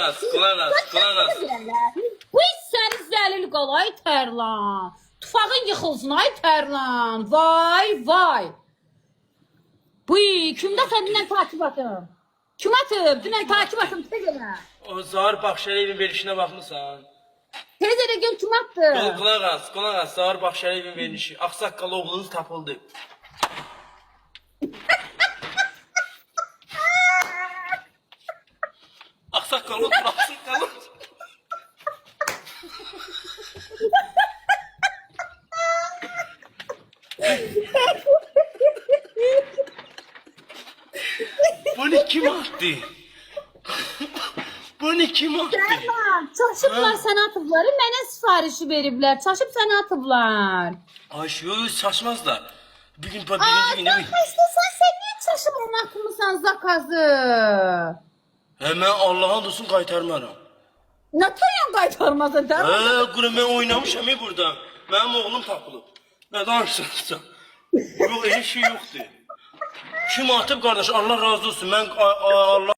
as, qulaq as, qulaq as. Bu iş səni zəlil qalay tərlan. Tufağın yıxılsın ay tərlan. Vay vay. Bu kimdə səndən takip atım? Kim atıb? Dünən takip atım tez elə. O Zahir Baxşəliyevin verilişinə baxmısan? Tez elə gör kim atdı? Qulaq as, Zahir Baxşəliyevin verilişi. Ağsaqqal oğlunuz tapıldı. Ağsaqqal otur, ağsaqqal otur. Bunu kim attı? Bunu kim attı? Tərlan, çaşıblar sənə atıblar. Mənə sifarişi veriblər. Çaşıb sənə atıblar. Ayşe, yok saçmaz da. Birinci günü bir. İstəsən sən niyə çaşıb onu atmısan zakazı? Hemen Allah'ın dostunu qaytarmaram. Nə toyan qaytarmazın Tərlan? Quru ben oynamışam burada. Benim oğlum tapılıb. Ne danışırsan? Yok öyle şey yoktu. Kim atıp kardeş Allah razı olsun. Ben Allah